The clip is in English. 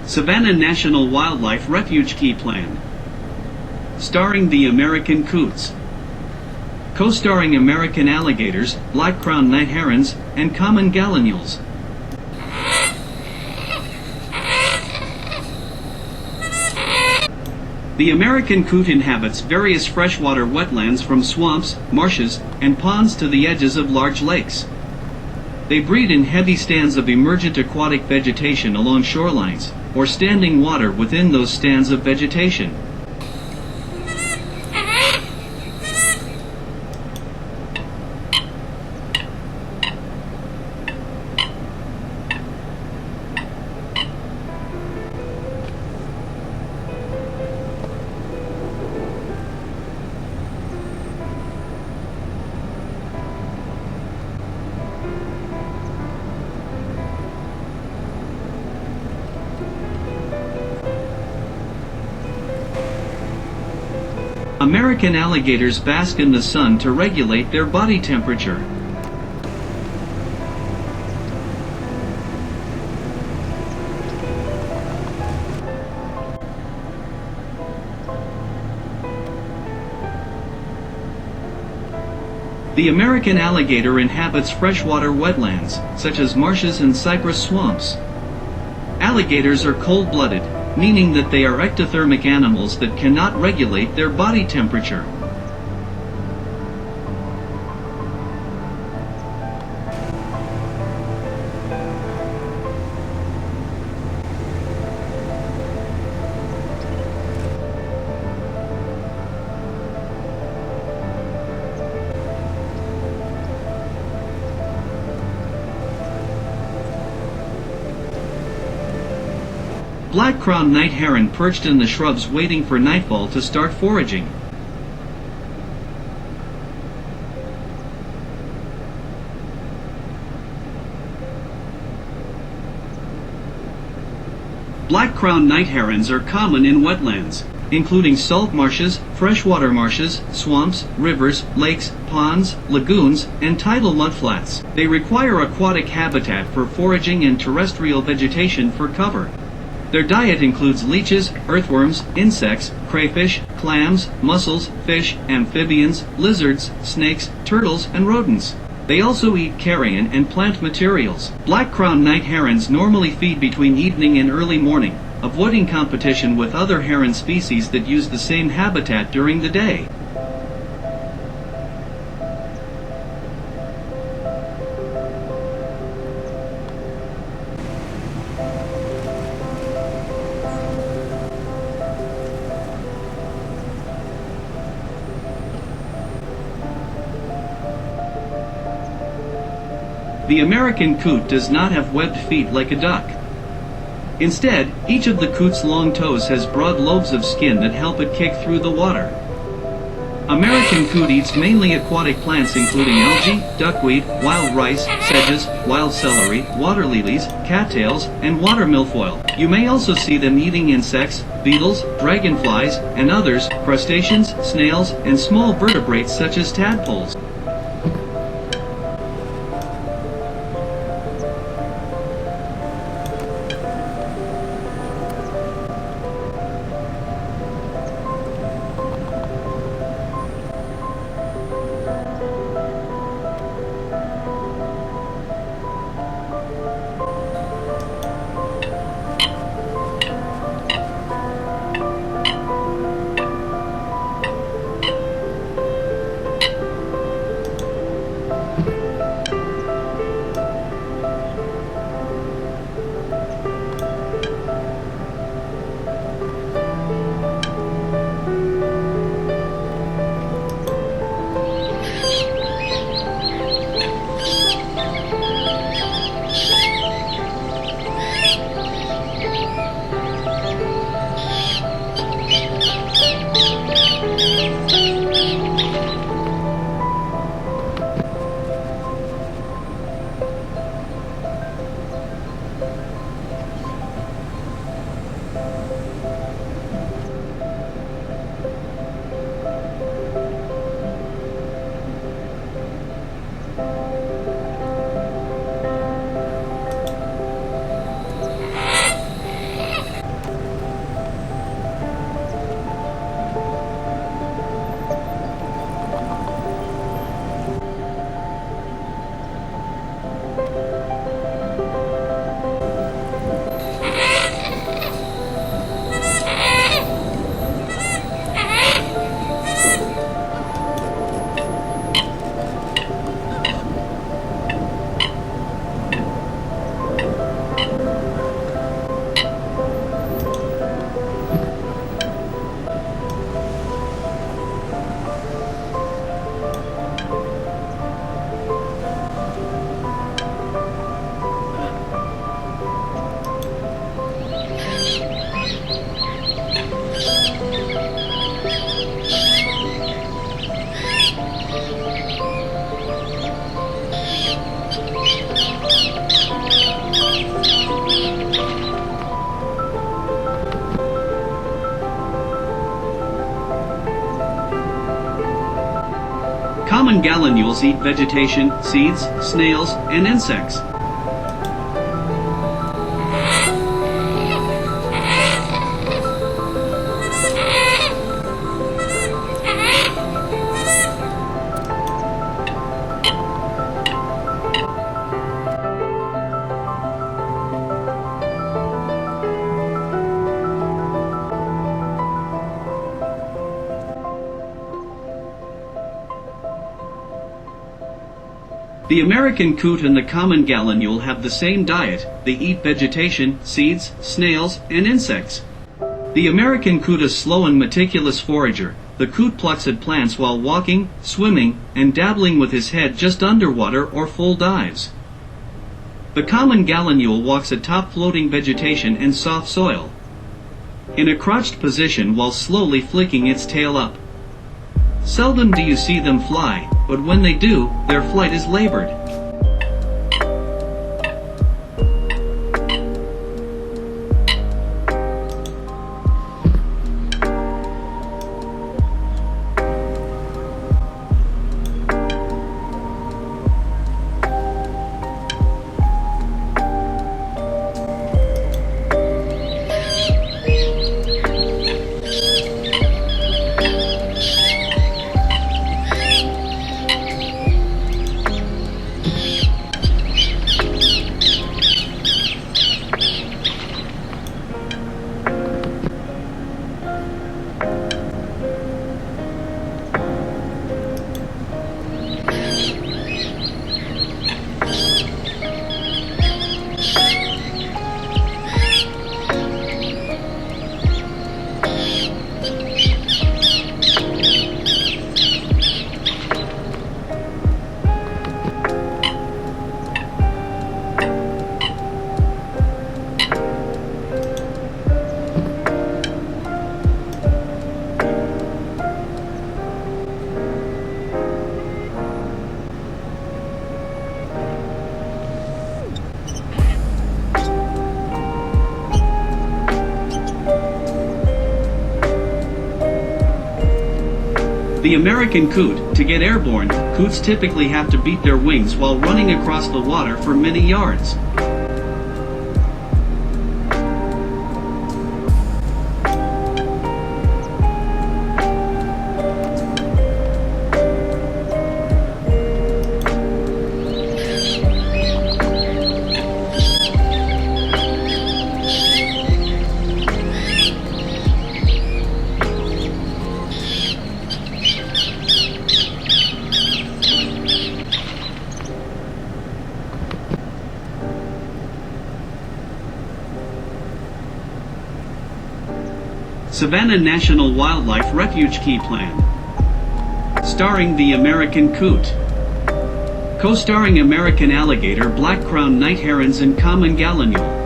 Savannah National Wildlife Refuge Key Plan. Starring the American Coots. Co-starring American alligators, black-crowned night-herons, and common gallinules. The American coot inhabits various freshwater wetlands from swamps, marshes, and ponds to the edges of large lakes. They breed in heavy stands of emergent aquatic vegetation along shorelines, or standing water within those stands of vegetation. American alligators bask in the sun to regulate their body temperature. The American alligator inhabits freshwater wetlands, such as marshes and cypress swamps. Alligators are cold-blooded, meaning that they are ectothermic animals that cannot regulate their body temperature. Black-crowned Night-Heron perched in the shrubs waiting for nightfall to start foraging. Black-crowned Night-Herons are common in wetlands, including salt marshes, freshwater marshes, swamps, rivers, lakes, ponds, lagoons, and tidal mudflats. They require aquatic habitat for foraging and terrestrial vegetation for cover. Their diet includes leeches, earthworms, insects, crayfish, clams, mussels, fish, amphibians, lizards, snakes, turtles, and rodents. They also eat carrion and plant materials. Black-crowned night-herons normally feed between evening and early morning, avoiding competition with other heron species that use the same habitat during the day. The American coot does not have webbed feet like a duck. Instead, each of the coot's long toes has broad lobes of skin that help it kick through the water. American coot eats mainly aquatic plants including algae, duckweed, wild rice, sedges, wild celery, waterlilies, cattails, and water milfoil. You may also see them eating insects, beetles, dragonflies, and others, crustaceans, snails, and small vertebrates such as tadpoles. common gallinules eat vegetation, seeds, snails, and insects. The American coot and the common gallinule have the same diet. They eat vegetation, seeds, snails, and insects. The American coot is a slow and meticulous forager. The coot plucks at plants while walking, swimming, and dabbling with his head just underwater or full dives. The common gallinule walks atop floating vegetation and soft soil, in a crouched position while slowly flicking its tail up. Seldom do you see them fly, but when they do, their flight is labored. The American coot. To get airborne, coots typically have to beat their wings while running across the water for many yards. Savannah National Wildlife Refuge Key Plan. Starring the American coot. Co-starring American alligator, black-crowned night-herons, and common gallinule.